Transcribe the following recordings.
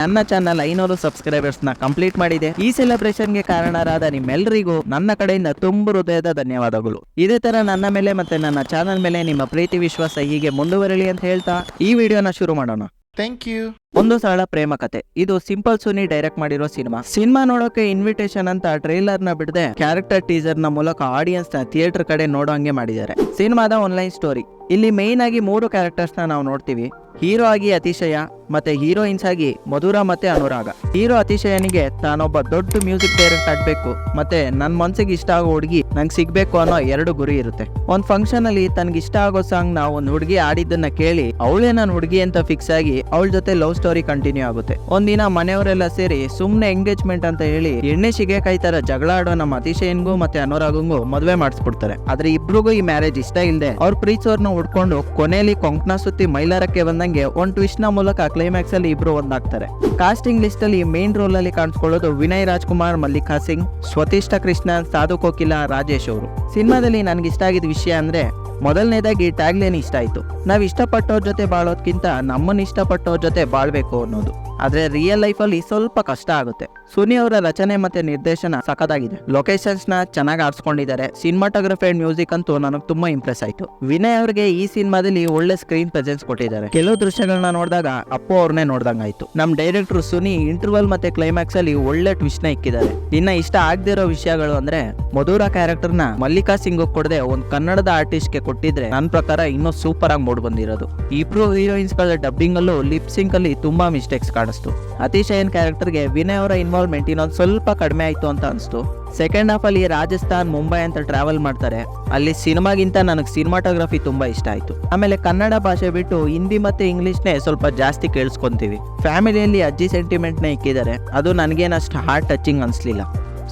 ನನ್ನ channel 500 subscribers ನ complete ಮಾಡಿದೆ. ಈ ಸೆಲೆಬ್ರೇಷನ್ ಗೆ ಕಾರಣರಾದ ನಿಮ್ಮೆಲ್ಲರಿಗೂ ನನ್ನ ಕಡೆಯಿಂದ ತುಂಬ ಹೃದಯದ ಧನ್ಯವಾದಗಳು. ಇದೇ ತರ ನನ್ನ ಮೇಲೆ ಮತ್ತೆ ನನ್ನ ಚಾನಲ್ ಮೇಲೆ ನಿಮ್ಮ ಪ್ರೀತಿ ವಿಶ್ವಾಸ ಹೀಗೆ ಮುಂದುವರಲಿ ಅಂತ ಹೇಳ್ತಾ ಈ ವಿಡಿಯೋನ ಶುರು ಮಾಡೋಣ. Thank you. ಒಂದು ಸರಳ ಪ್ರೇಮ ಕತೆ. ಇದು ಸಿಂಪಲ್ ಸುನಿ ಡೈರೆಕ್ಟ್ ಮಾಡಿರೋ ಸಿನಿಮಾ ನೋಡೋಕೆ ಇನ್ವಿಟೇಷನ್ ಅಂತ ಟ್ರೈಲರ್ ನ ಬಿಡದೆ ಕ್ಯಾರೆಕ್ಟರ್ ಟೀಸರ್ ನ ಮೂಲಕ ಆಡಿಯನ್ಸ್ ನ ಥಿಯೇಟರ್ ಕಡೆ ನೋಡೋ ಹಂಗೆ ಮಾಡಿದ್ದಾರೆ. ಸಿನಿಮಾದ ಆನ್ಲೈನ್ ಸ್ಟೋರಿ. ಇಲ್ಲಿ ಮೇನ್ ಆಗಿ 3 ಕ್ಯಾರೆಕ್ಟರ್ಸ್ ನ ನಾವು ನೋಡ್ತೀವಿ. ಹೀರೋ ಆಗಿ ಅತಿಶಯ, ಮತ್ತೆ ಹೀರೋಯಿನ್ಸ್ ಆಗಿ ಮಧುರ ಮತ್ತೆ ಅನುರಾಗ. ಹೀರೋ ಅತಿಶಯನಿಗೆ ತಾನೊಬ್ಬ ದೊಡ್ಡ ಮ್ಯೂಸಿಕ್ ಡೈರೆಕ್ಟರ್ ಆಗ್ಬೇಕು ಮತ್ತೆ ನನ್ ಮನ್ಸಿಗೆ ಇಷ್ಟ ಆಗೋ ಹುಡುಗಿ ನಂಗೆ ಸಿಗ್ಬೇಕು ಅನ್ನೋ 2 ಗುರಿ ಇರುತ್ತೆ. ಒಂದ್ ಫಂಕ್ಷನ್ ಅಲ್ಲಿ ತನ್ಗೆ ಇಷ್ಟ ಆಗೋ ಸಾಂಗ್ ನ ಒಂದ್ ಹುಡುಗಿ ಆಡಿದ್ದನ್ನ ಕೇಳಿ ಅವಳೇ ನನ್ ಹುಡುಗಿ ಅಂತ ಫಿಕ್ಸ್ ಆಗಿ ಅವಳ ಜೊತೆ ಲವ್ ಸ್ಟೋರಿ ಕಂಟಿನ್ಯೂ ಆಗುತ್ತೆ. ಒಂದಿನ ಮನೆಯವರೆಲ್ಲ ಸೇರಿ ಸುಮ್ನೆ ಎಂಗೇಜ್ಮೆಂಟ್ ಅಂತ ಹೇಳಿ ಎಣ್ಣೆ ಶಿಗೆಕಾಯಿ ತರ ಜಗಳ ಆಡೋ ನಮ್ಮ ಅತಿಶಯನ್ಗೂ ಮತ್ತೆ ಅನುರಾಗಂಗೂ ಮದ್ವೆ ಮಾಡಿಸ್ಬಿಡ್ತಾರೆ. ಆದ್ರೆ ಇಬ್ರಿಗೂ ಈ ಮ್ಯಾರೇಜ್ ಇಷ್ಟ ಇಲ್ಲದೆ ಅವ್ರ ಪ್ರೀತಿಸೋರ್ನ ಉಡ್ಕೊಂಡು ಕೊನೆಯಲ್ಲಿ ಕೊಂಕಣ ಸುತ್ತಿ ಮೈಲಾರಕ್ಕೆ ಬಂದಂಗೆ ಒಂದ್ ಟ್ವಿಸ್ಟ್ ನ ಮೂಲಕ ಕ್ಲೈಮ್ಯಾಕ್ಸ್ ಅಲ್ಲಿ ಇಬ್ರು ಒಂದಾಗ್ತಾರೆ. ಕಾಸ್ಟಿಂಗ್ ಲಿಸ್ಟ್ ಅಲ್ಲಿ ಮೇನ್ ರೋಲ್ ಅಲ್ಲಿ ಕಾಣಿಸ್ಕೊಳ್ಳೋದು ವಿನಯ್ ರಾಜ್ಕುಮಾರ್, ಮಲ್ಲಿಕಾ ಸಿಂಗ್, ಸ್ವತಿಷ್ಠ ಕೃಷ್ಣನ್, ಸಾಧು ಕೋಕಿಲ, ರಾಜೇಶ್ ಅವರು. ಸಿನಿಮಾದಲ್ಲಿ ನನ್ಗೆ ಇಷ್ಟ ಆಗಿದ್ದ ವಿಷಯ ಅಂದ್ರೆ ಮೊದಲನೇದಾಗಿ ಟ್ಯಾಗ್ಲೈನ್ ಇಷ್ಟ ಆಯ್ತು. ನಾವ್ ಇಷ್ಟಪಟ್ಟವ್ರ ಜೊತೆ ಬಾಳೋದ್ಕಿಂತ ನಮ್ಮನ್ನ ಇಷ್ಟಪಟ್ಟವ್ರ ಜೊತೆ ಬಾಳ್ಬೇಕು ಅನ್ನೋದು. ಆದ್ರೆ ರಿಯಲ್ ಲೈಫ್ ಅಲ್ಲಿ ಸ್ವಲ್ಪ ಕಷ್ಟ ಆಗುತ್ತೆ. ಸುನಿ ಅವರ ರಚನೆ ಮತ್ತೆ ನಿರ್ದೇಶನ ಸಖತ್ತಾಗಿದೆ. ಲೊಕೇಶನ್ಸ್ ನ ಚೆನ್ನಾಗಿ ಆರಿಸ್ಕೊಂಡಿದ್ದಾರೆ. ಸಿನಿಮಾಟೋಗ್ರಫಿ ಅಂಡ್ ಮ್ಯೂಸಿಕ್ ಅಂತೂ ನನಗೆ ತುಂಬಾ ಇಂಪ್ರೆಸ್ ಆಯ್ತು. ವಿನಯ್ ಅವ್ರಿಗೆ ಈ ಸಿನಿಮಾದಲ್ಲಿ ಒಳ್ಳೆ ಸ್ಕ್ರೀನ್ ಪ್ರೆಸೆನ್ಸ್ ಕೊಟ್ಟಿದ್ದಾರೆ. ಕೆಲವು ದೃಶ್ಯಗಳನ್ನ ನೋಡಿದಾಗ ಅಪ್ಪು ಅವ್ರನ್ನೇ ನೋಡ್ದಂಗ ಆಯ್ತು. ನಮ್ ಡೈರೆಕ್ಟರ್ ಸುನಿ ಇಂಟರ್ವಲ್ ಮತ್ತೆ ಕ್ಲೈಮ್ಯಾಕ್ಸ್ ಅಲ್ಲಿ ಒಳ್ಳೆ ಟ್ವಿಸ್ಟ್ ನ ಇಕ್ಕಿದ್ದಾರೆ. ಇನ್ನ ಇಷ್ಟ ಆಗದಿರೋ ವಿಷಯಗಳು ಅಂದ್ರೆ ಮಧುರ ಕ್ಯಾರೆಕ್ಟರ್ ನ ಮಲ್ಲಿಕಾ ಸಿಂಗ್ ಕೊಡದೆ ಒಂದ್ ಕನ್ನಡದ ಆರ್ಟಿಸ್ಟ್ ಗೆ ಕೊಟ್ಟಿದ್ರೆ ನನ್ನ ಪ್ರಕಾರ ಇನ್ನೂ ಸೂಪರ್ ಆಗಿ ಮೂಡ್ ಬಂದಿರೋದು. ಇಬ್ರು ಹೀರೋಯಿನ್ಸ್ ಗಳ ಡಬ್ಬಿಂಗ್ ಅಲ್ಲೂ ಲಿಪ್ ಸಿಂಕ್ ಅಲ್ಲಿ ತುಂಬಾ ಮಿಸ್ಟೇಕ್ಸ್ ಕಾಣಿಸ್ತು. ಅತಿಶಯನ್ ಕ್ಯಾರೆಕ್ಟರ್ ಗೆ ವಿನಯ್ ಅವರ ಇನ್ವಾಲ್ವ್ಮೆಂಟ್ ಇನ್ನೊಂದು ಸ್ವಲ್ಪ ಕಡಿಮೆ ಆಯ್ತು ಅಂತ ಅನಿಸ್ತು. ಸೆಕೆಂಡ್ ಹಾಫ್ ಅಲ್ಲಿ ರಾಜಸ್ಥಾನ್, ಮುಂಬೈ ಅಂತ ಟ್ರಾವೆಲ್ ಮಾಡ್ತಾರೆ. ಅಲ್ಲಿ ಸಿನಿಮಾಗಿಂತ ನನಗೆ ಸಿನಿಮಾಟೋಗ್ರಫಿ ತುಂಬಾ ಇಷ್ಟ ಆಯ್ತು. ಆಮೇಲೆ ಕನ್ನಡ ಭಾಷೆ ಬಿಟ್ಟು ಹಿಂದಿ ಮತ್ತೆ ಇಂಗ್ಲಿಷ್ನೇ ಸ್ವಲ್ಪ ಜಾಸ್ತಿ ಕೇಳಿಸ್ಕೊಂತೀವಿ. ಫ್ಯಾಮಿಲಿಯಲ್ಲಿ ಅಜ್ಜಿ ಸೆಂಟಿಮೆಂಟ್ ನ ಇಕ್ಕಿದ್ದಾರೆ. ಅದು ನನಗೇನಷ್ಟು ಹಾರ್ಟ್ ಟಚಿಂಗ್ ಅನ್ಸ್ಲಿಲ್ಲ.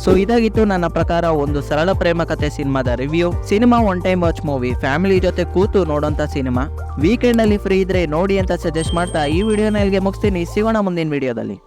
ಸೊ ಇದಾಗಿತ್ತು ನನ್ನ ಪ್ರಕಾರ ಒಂದು ಸರಳ ಪ್ರೇಮ ಕಥೆ ಸಿನಿಮಾದ review. Cinema one time watch movie, family ಜೊತೆ ಕೂತು ನೋಡೋಂಥ ಸಿನಿಮಾ. ವೀಕೆಂಡ್ ಅಲ್ಲಿ ಫ್ರೀ ಇದ್ರೆ ನೋಡಿ ಅಂತ ಸಜೆಸ್ಟ್ ಮಾಡ್ತಾ ಈ ವಿಡಿಯೋನ ಇಲ್ಲಿಗೆ ಮುಗಿಸ್ತೀನಿ. ಸಿಗೋಣ ಮುಂದಿನ ವಿಡಿಯೋದಲ್ಲಿ.